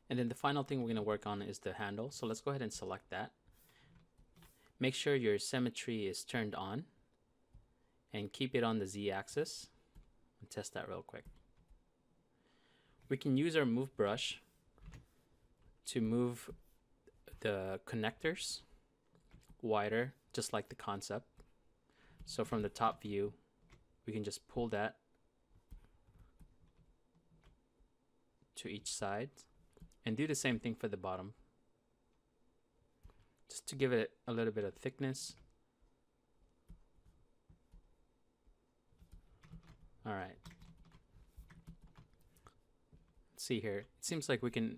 And then the final thing we're going to work on is the handle. So let's go ahead and select that. Make sure your symmetry is turned on and keep it on the Z-axis. And test that real quick. We can use our move brush to move the connectors wider, just like the concept. So from the top view, we can just pull that to each side and do the same thing for the bottom, just to give it a little bit of thickness. All right. Let's see here. It seems like we can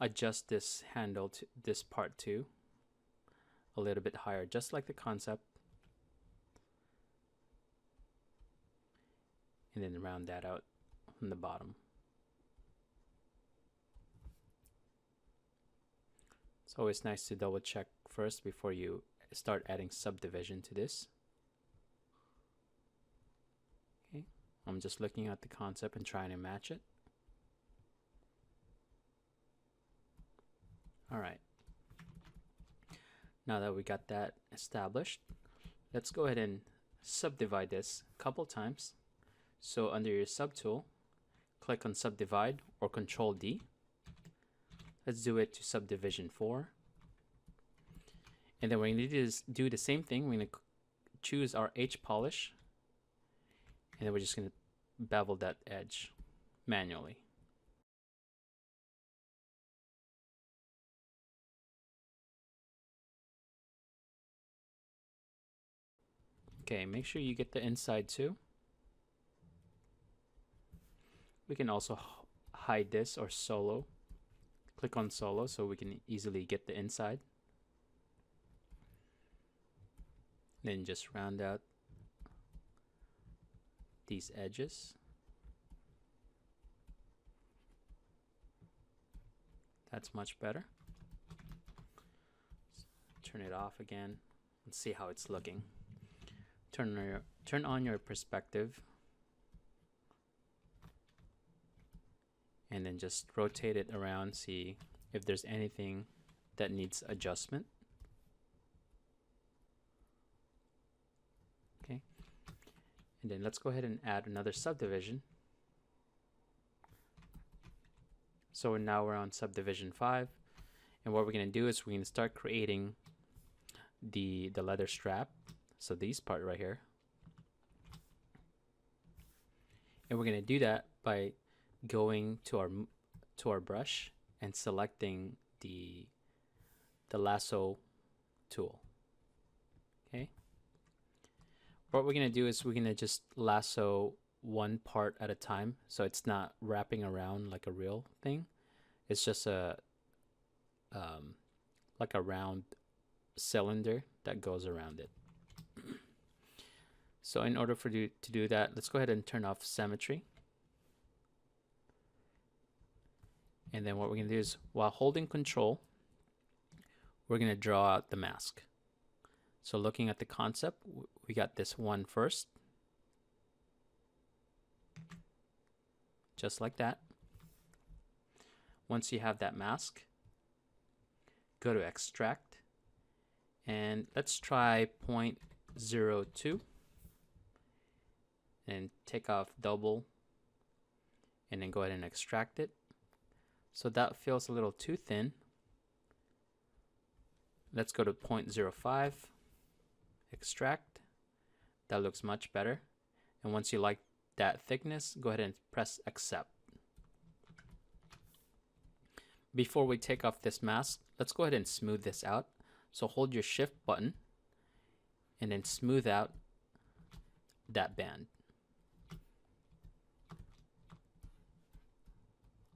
adjust this handle to this part too a little bit higher, just like the concept. And then round that out from the bottom. It's always nice to double check first before you start adding subdivision to this. Okay, I'm just looking at the concept and trying to match it. All right. Now that we got that established, let's go ahead and subdivide this a couple times. So under your subtool, click on subdivide or Control D. Let's do it to subdivision 4. And then we're going to do the same thing. We're going to choose our H polish. And then we're just going to bevel that edge manually. Okay, make sure you get the inside too. We can also hide this or solo. Click on solo so we can easily get the inside. Then just round out these edges. That's much better. Turn it off again and see how it's looking. Turn on your perspective. And then just rotate it around, see if there's anything that needs adjustment. Okay. And then let's go ahead and add another subdivision. So now we're on subdivision 5. And what we're going to do is we're going to start creating the leather strap. So these part right here. And we're going to do that by going to our brush and selecting the lasso tool. Okay. What we're going to do is we're going to just lasso one part at a time, so it's not wrapping around like a real thing. It's just a like a round cylinder that goes around it. So in order for you to do that, let's go ahead and turn off symmetry. And then what we're going to do is, while holding control, we're going to draw out the mask. So looking at the concept, we got this one first. Just like that. Once you have that mask, go to extract. And let's try 0.02. And take off double. And then go ahead and extract it. So that feels a little too thin. Let's go to 0.05, extract. That looks much better. And once you like that thickness, go ahead and press accept. Before we take off this mask, let's go ahead and smooth this out. So hold your shift button and then smooth out that band.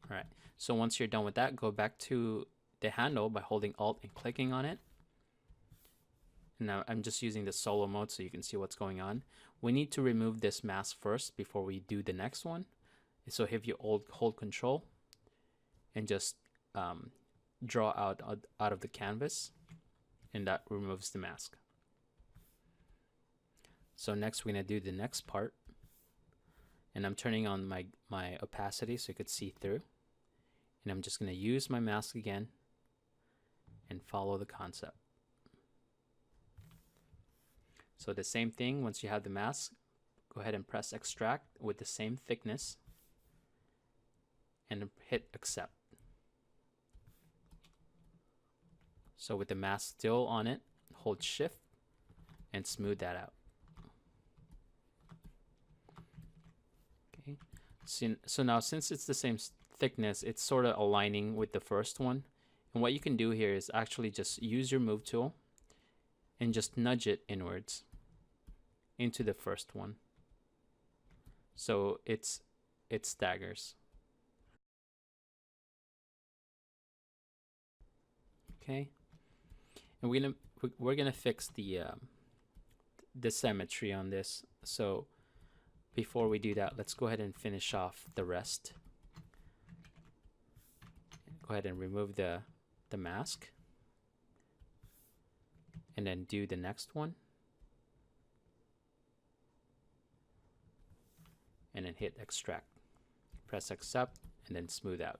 All right. So once you're done with that, go back to the handle by holding Alt and clicking on it. Now I'm just using the solo mode so you can see what's going on. We need to remove this mask first before we do the next one. So if you hold control and just draw out of the canvas, and that removes the mask. So next we're going to do the next part. And I'm turning on my opacity so you could see through. And I'm just going to use my mask again and follow the concept. So the same thing, once you have the mask, go ahead and press extract with the same thickness and hit accept. So with the mask still on it, hold shift and smooth that out. Okay. So now since it's the same thickness, it's sort of aligning with the first one. And what you can do here is actually just use your move tool and just nudge it inwards into the first one. So it staggers. Okay. And we're gonna fix the symmetry on this. So before we do that, let's go ahead and finish off the rest. Go ahead and remove the mask and then do the next one and then hit extract. Press accept and then smooth out.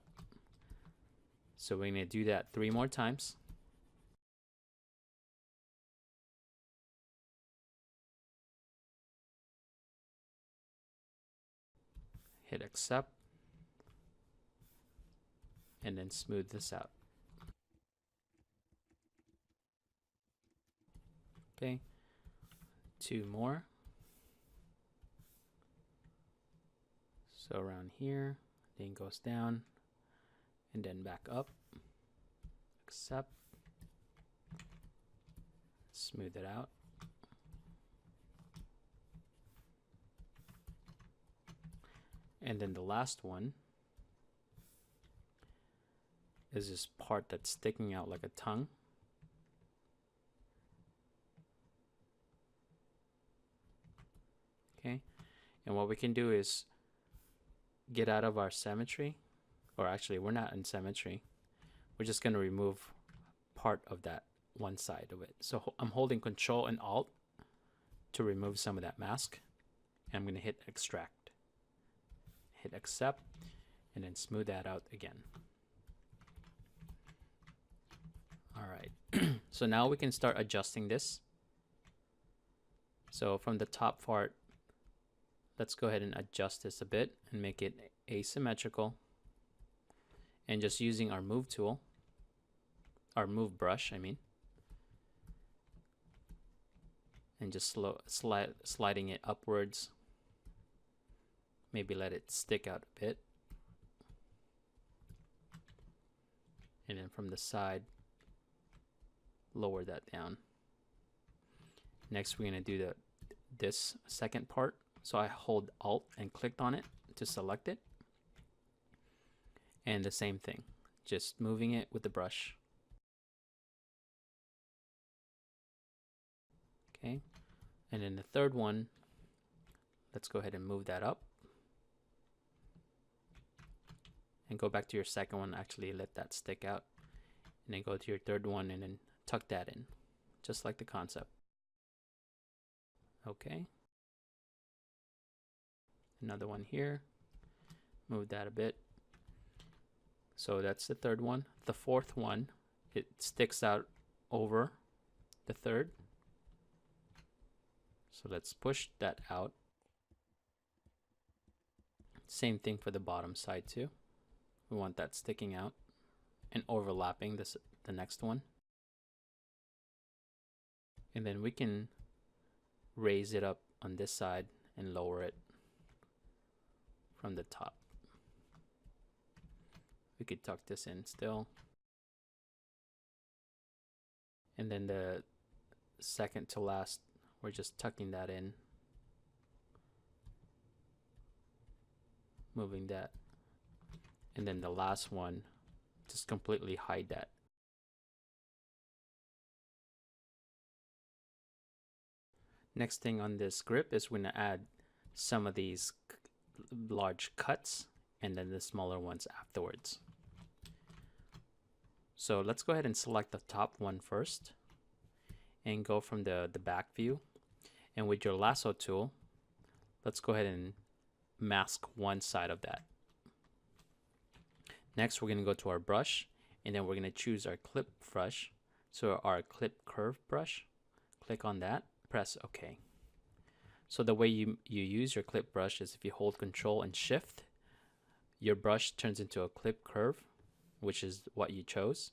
So we're going to do that 3 more times. Hit accept and then smooth this out. Okay, 2 more. So around here, then goes down and then back up. Accept. Smooth it out. And then the last one is this part that's sticking out like a tongue. Okay, and what we can do is get out of our symmetry, or actually we're not in symmetry. We're just going to remove part of that one side of it. So I'm holding Control and Alt to remove some of that mask. And I'm going to hit extract. Hit accept and then smooth that out again. All right. So now we can start adjusting this. So from the top part, let's go ahead and adjust this a bit and make it asymmetrical. And just using our move tool, our move brush, I mean, and just sliding it upwards. Maybe let it stick out a bit. And then from the side, lower that down. Next, we're going to do this second part. So I hold Alt and clicked on it to select it. And the same thing, just moving it with the brush. Okay, and then the third one, let's go ahead and move that up. And go back to your second one, actually let that stick out. And then go to your third one and then tuck that in, just like the concept. Okay. Another one here, move that a bit. So that's the third one. The fourth one, it sticks out over the third. So let's push that out. Same thing for the bottom side too. We want that sticking out and overlapping the next one. And then we can raise it up on this side and lower it from the top. We could tuck this in still. And then the second to last, we're just tucking that in, moving that. And then the last one, just completely hide that. Next thing on this grip is we're going to add some of these large cuts and then the smaller ones afterwards. So let's go ahead and select the top one first and go from the back view. And with your lasso tool, let's go ahead and mask one side of that. Next, we're going to go to our brush, and then we're going to choose our clip brush. So our clip curve brush, click on that, press OK. So the way you use your clip brush is if you hold Control and Shift, your brush turns into a clip curve, which is what you chose.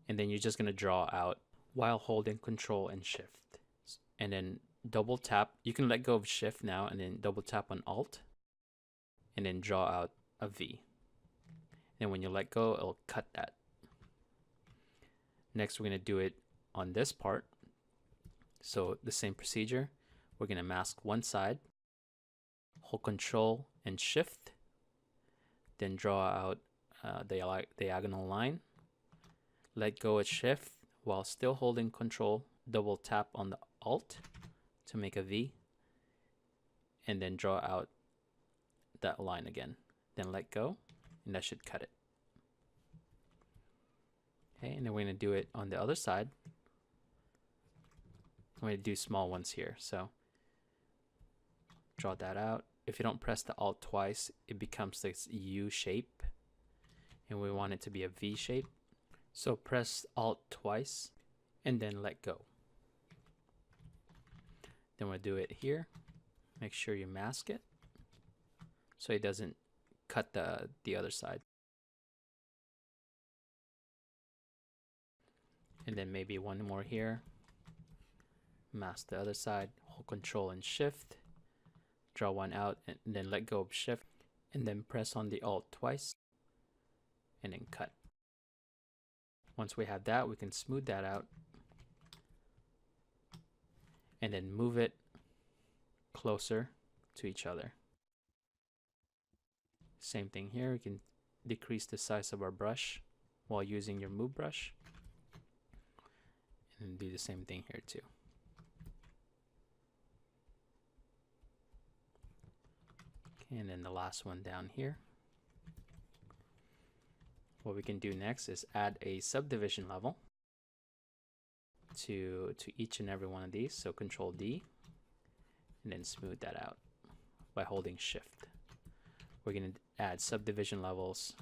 And then you're just going to draw out while holding Control and Shift. And then double tap. You can let go of Shift now and then double tap on Alt and then draw out a V. And when you let go, it'll cut that. Next, we're going to do it on this part. So the same procedure. We're going to mask one side, hold Control and Shift, then draw out the diagonal line. Let go of Shift while still holding Control, double tap on the Alt to make a V, and then draw out that line again. Then let go, and that should cut it. Okay, and then we're going to do it on the other side. I'm going to do small ones here. So draw that out. If you don't press the Alt twice, it becomes this U shape, and we want it to be a V shape. So press Alt twice and then let go. Then we'll do it here. Make sure you mask it so it doesn't cut the other side. And then maybe one more here. Mask the other side, hold Control and Shift, draw one out, and then let go of Shift, and then press on the Alt twice, and then cut. Once we have that, we can smooth that out, and then move it closer to each other. Same thing here, we can decrease the size of our brush while using your move brush, and do the same thing here too. And then the last one down here. What we can do next is add a subdivision level to each and every one of these. So Control D, and then smooth that out by holding Shift. We're going to add subdivision levels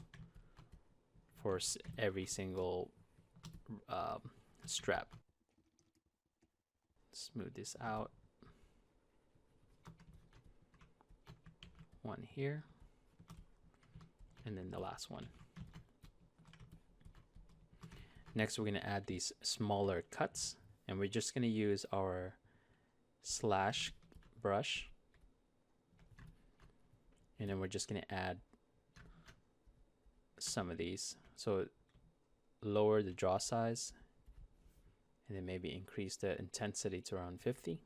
for every single strap. Smooth this out. One here, and then the last one. Next, we're going to add these smaller cuts, and we're just going to use our slash brush, and then we're just going to add some of these. So lower the draw size, and then maybe increase the intensity to around 50.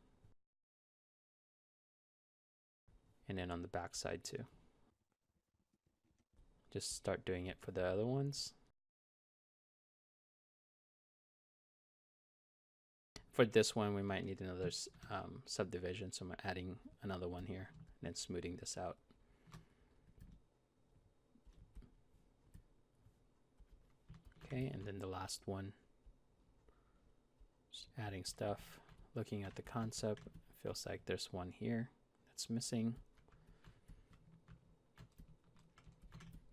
And then on the back side too. Just start doing it for the other ones. For this one, we might need another subdivision, so I'm adding another one here and then smoothing this out. Okay, and then the last one, just adding stuff, looking at the concept. It feels like there's one here that's missing.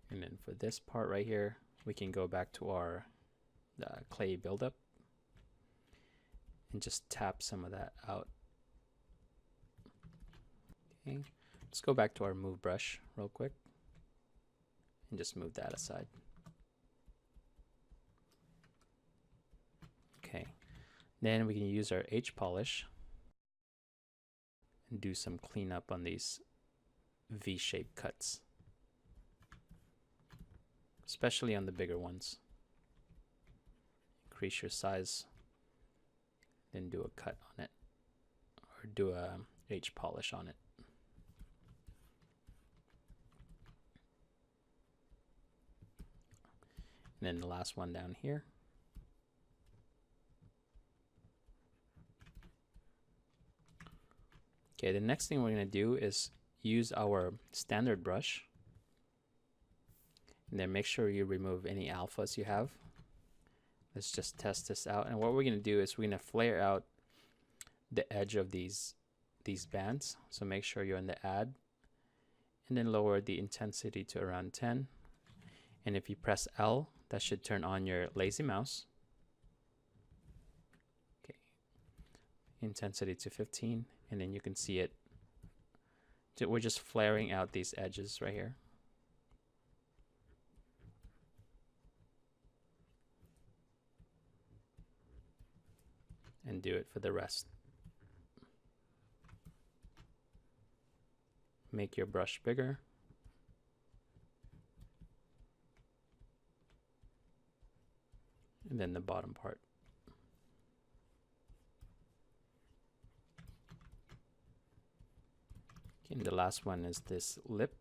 And then for this part right here, we can go back to our clay buildup and just tap some of that out. Okay, let's go back to our move brush real quick and just move that aside. Okay, then we can use our H polish and do some cleanup on these V-shaped cuts, especially on the bigger ones. Increase your size, then do a cut on it, or do a H polish on it. And then the last one down here. Okay, the next thing we're going to do is use our standard brush. And then make sure you remove any alphas you have. Let's just test this out. And what we're going to do is we're going to flare out the edge of these bands. So make sure you're in the add, and then lower the intensity to around 10. And if you press L, that should turn on your lazy mouse. Okay, intensity to 15, and then you can see it. We're just flaring out these edges right here. And do it for the rest. Make your brush bigger. And then the bottom part. Okay, and the last one is this lip.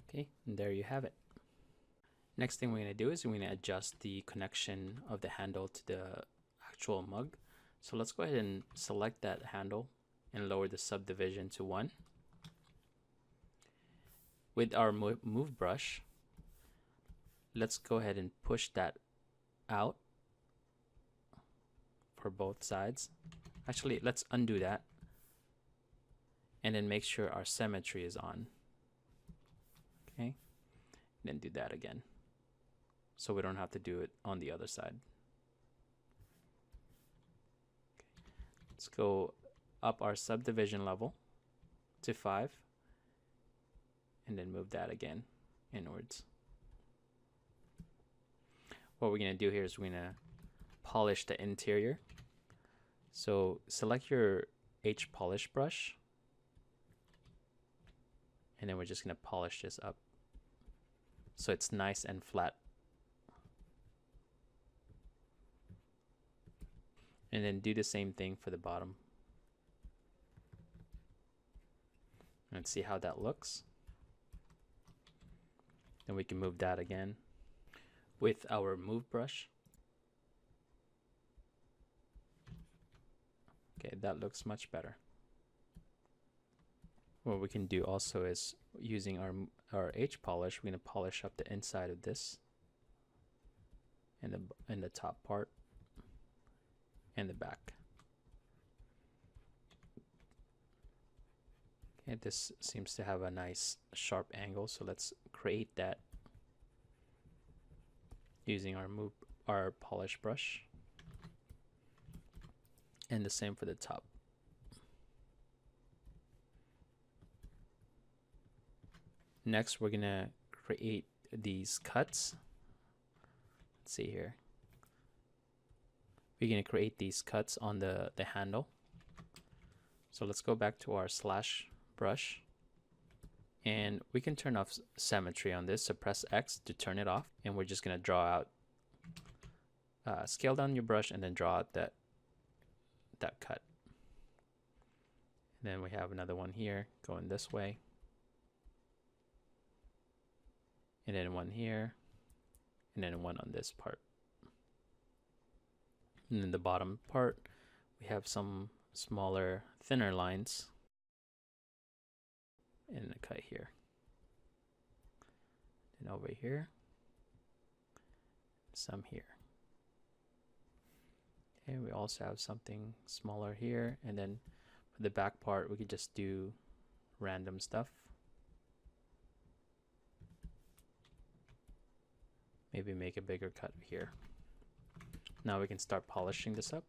Okay, and there you have it. Next thing we're going to do is we're going to adjust the connection of the handle to the actual mug. So let's go ahead and select that handle and lower the subdivision to 1. With our move brush, let's go ahead and push that out for both sides. Actually, let's undo that and then make sure our symmetry is on. Okay, and then do that again, so we don't have to do it on the other side. Okay. Let's go up our subdivision level to 5 and then move that again inwards. What we're going to do here is we're going to polish the interior. So select your H polish brush, and then we're just going to polish this up so it's nice and flat. And then do the same thing for the bottom. Let's see how that looks. Then we can move that again with our move brush. Okay, that looks much better. What we can do also is using our H polish, we're going to polish up the inside of this and the top part and the back. Okay, this seems to have a nice sharp angle, so let's create that using our polish brush, and the same for the top. Next, we're gonna create these cuts. Let's see here. We're gonna create these cuts on the handle. So let's go back to our slash brush, and we can turn off symmetry on this. So press X to turn it off, and we're just gonna draw out, scale down your brush and then draw out that cut. And then we have another one here going this way, and then one here, and then one on this part. And then the bottom part, we have some smaller, thinner lines and a cut here. And over here, some here. Okay, we also have something smaller here, and then for the back part, we could just do random stuff. Maybe make a bigger cut here. Now we can start polishing this up.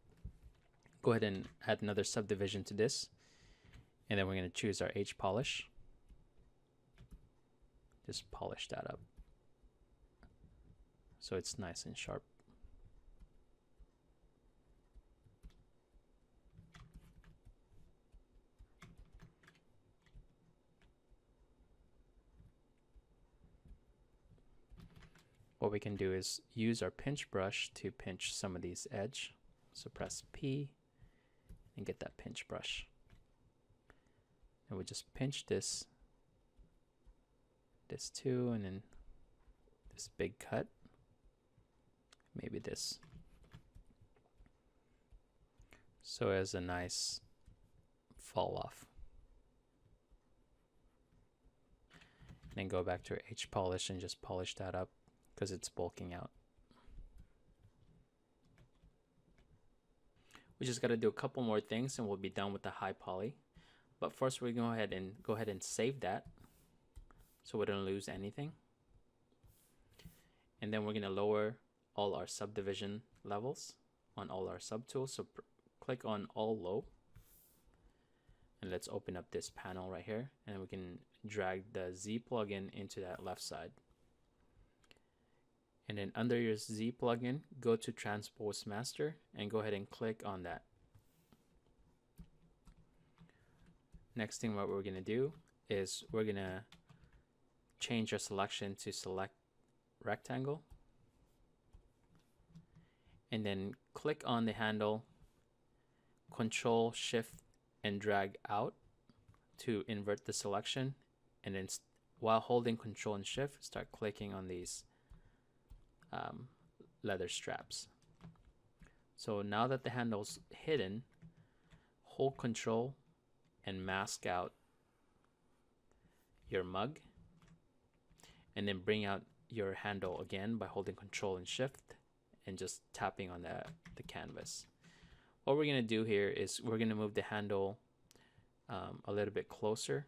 Go ahead and add another subdivision to this, and then we're going to choose our H polish. Just polish that up so it's nice and sharp. What we can do is use our pinch brush to pinch some of these edge. So press P and get that pinch brush. And we just pinch this too, and then this big cut, maybe this. So as a nice fall off. And then go back to our H polish and just polish that up, because it's bulking out. We just got to do a couple more things and we'll be done with the high poly. But first we're going to go ahead and save that so we don't lose anything. And then we're going to lower all our subdivision levels on all our subtools. So click on all low. And let's open up this panel right here, and we can drag the Z plugin into that left side. And then under your Z plugin, go to Transpose Master and go ahead and click on that. Next thing what we're going to do is we're going to change our selection to select rectangle. And then click on the handle, Control, Shift, and drag out to invert the selection. And then while holding Control and Shift, start clicking on these leather straps. So now that the handle's hidden, hold Control and mask out your mug, and then bring out your handle again by holding Control and Shift and just tapping on the canvas. What we're going to do here is we're going to move the handle a little bit closer.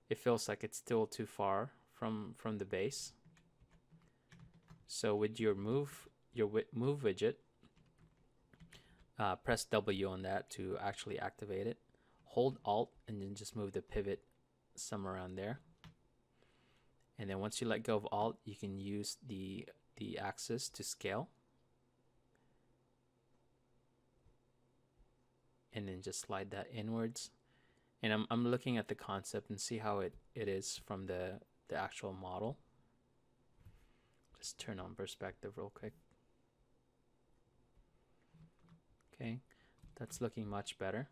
It feels like it's still too far from the base. So with your move widget, press W on that to actually activate it. Hold Alt and then just move the pivot somewhere around there. And then once you let go of Alt, you can use the axis to scale. And then just slide that inwards. And I'm looking at the concept and see how it is from the actual model. Just turn on perspective real quick. Okay, that's looking much better.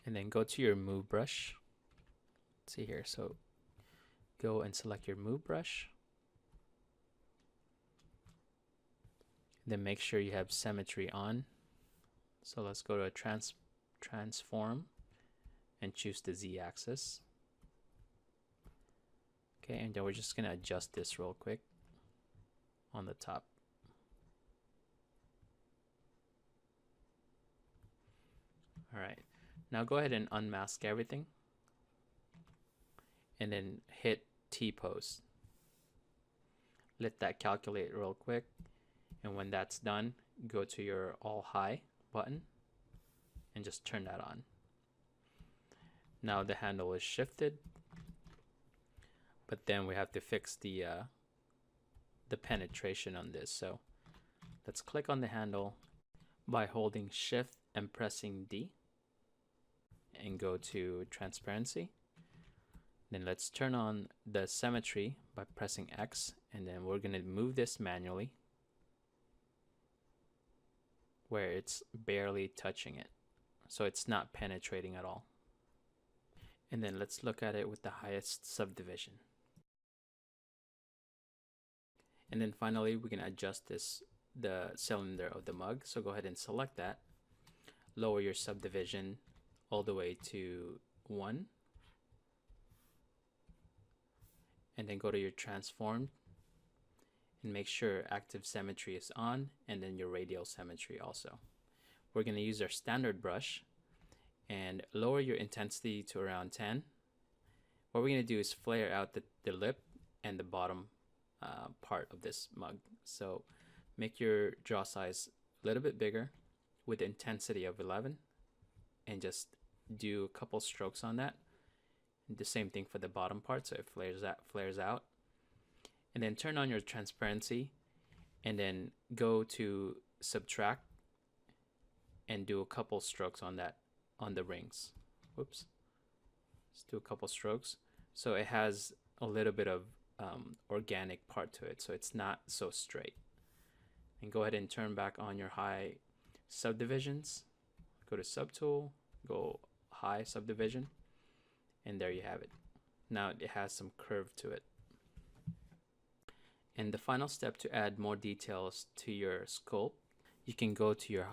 And then go to your move brush. Let's see here. So go and select your move brush. Then make sure you have symmetry on. So let's go to transform and choose the Z axis. Okay, and then we're just gonna adjust this real quick on the top. All right, now go ahead and unmask everything and then hit T-pose. Let that calculate real quick, and when that's done, go to your all high button and just turn that on. Now the handle is shifted, but then we have to fix the penetration on this. So let's click on the handle by holding Shift and pressing D and go to transparency. Then let's turn on the symmetry by pressing X, and then we're going to move this manually where it's barely touching it, so it's not penetrating at all. And then let's look at it with the highest subdivision. And then finally we can adjust the cylinder of the mug. So go ahead and select that, lower your subdivision all the way to 1, and then go to your transform and make sure active symmetry is on, and then your radial symmetry also. We're going to use our standard brush and lower your intensity to around 10. What we're going to do is flare out the lip and the bottom part of this mug. So make your draw size a little bit bigger with intensity of 11, and just do a couple strokes on that. And the same thing for the bottom part, so it flares out. And then turn on your transparency, and then go to subtract and do a couple strokes on that, on the rings. Whoops. Let's do a couple strokes. So it has a little bit of organic part to it, so it's not so straight. And go ahead and turn back on your high subdivisions. Go to subtool, go high subdivision, and there you have it. Now it has some curve to it. And the final step to add more details to your sculpt, you can go to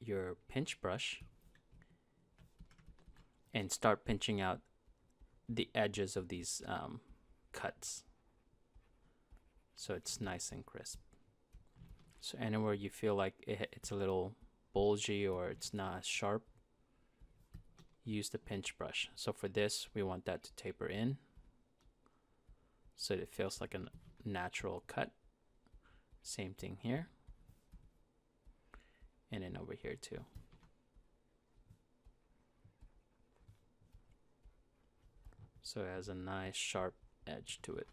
your pinch brush and start pinching out the edges of these cuts, so it's nice and crisp. So anywhere you feel like it's a little bulgy or it's not as sharp, use the pinch brush. So for this, we want that to taper in so it feels like a natural cut. Same thing here. And then over here too. So it has a nice sharp edge to it.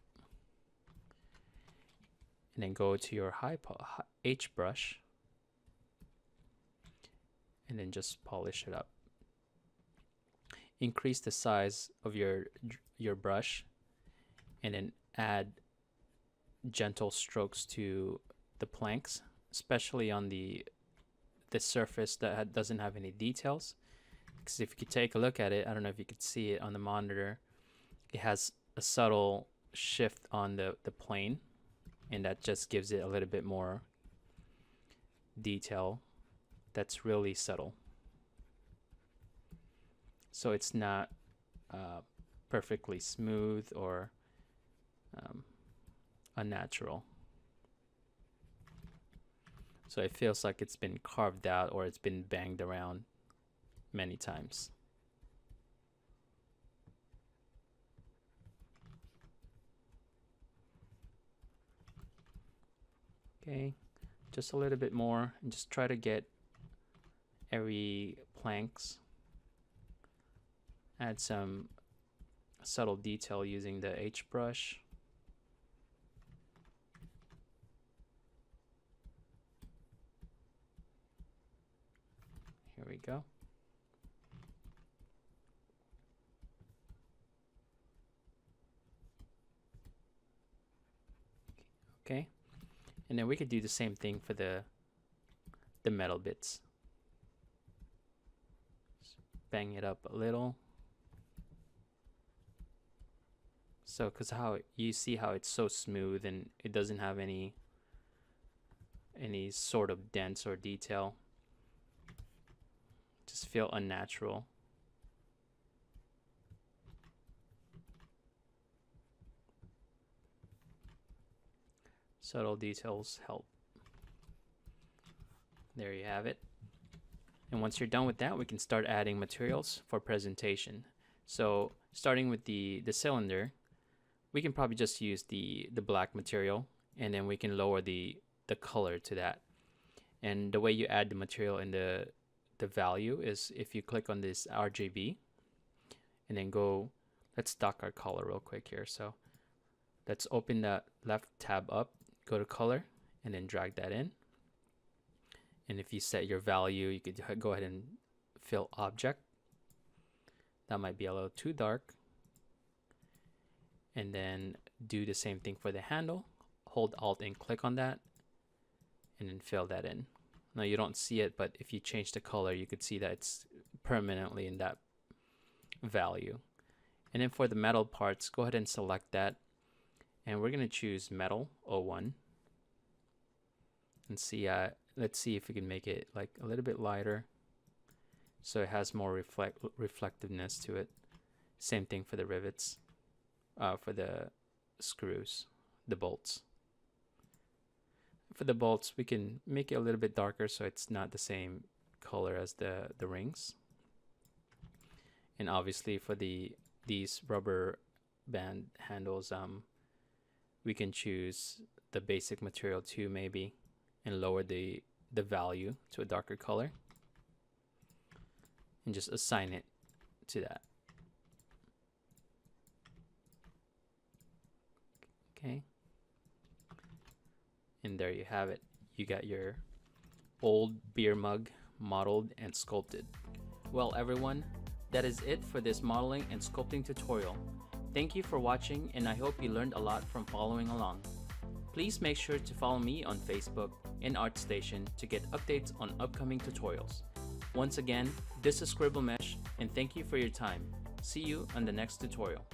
And then go to your H brush and then just polish it up. Increase the size of your brush and then add gentle strokes to the planks, especially on the surface that doesn't have any details. Because if you could take a look at it, I don't know if you could see it on the monitor, it has a subtle shift on the plane, and that just gives it a little bit more detail that's really subtle. So it's not perfectly smooth or unnatural. So it feels like it's been carved out or it's been banged around many times. Okay, just a little bit more, and just try to get every planks. Add some subtle detail using the H brush. Here we go. Okay, and then we could do the same thing for the metal bits. Just bang it up a little. So, because how you see how it's so smooth and it doesn't have any sort of dents or detail. Just feel unnatural. Subtle details help. There you have it. And once you're done with that, we can start adding materials for presentation. So starting with the cylinder, we can probably just use the black material, and then we can lower the color to that. And the way you add the material and the value is if you click on this RGB and then go, let's dock our color real quick here. So let's open that left tab up, go to color, and then drag that in. And if you set your value, you could go ahead and fill object. That might be a little too dark. And then do the same thing for the handle. Hold Alt and click on that, and then fill that in. Now you don't see it, but if you change the color, you could see that it's permanently in that value. And then for the metal parts, go ahead and select that. And we're going to choose metal 01. And see, let's see if we can make it like a little bit lighter, so it has more reflectiveness to it. Same thing for the rivets, for the screws, the bolts. For the bolts, we can make it a little bit darker so it's not the same color as the rings. And obviously for these rubber band handles, we can choose the basic material too, maybe, and lower the value to a darker color, and just assign it to that. Okay. And there you have it. You got your old beer mug modeled and sculpted. Well, everyone, that is it for this modeling and sculpting tutorial. Thank you for watching, and I hope you learned a lot from following along. Please make sure to follow me on Facebook and ArtStation to get updates on upcoming tutorials. Once again, this is Scribblemesh, and thank you for your time. See you on the next tutorial.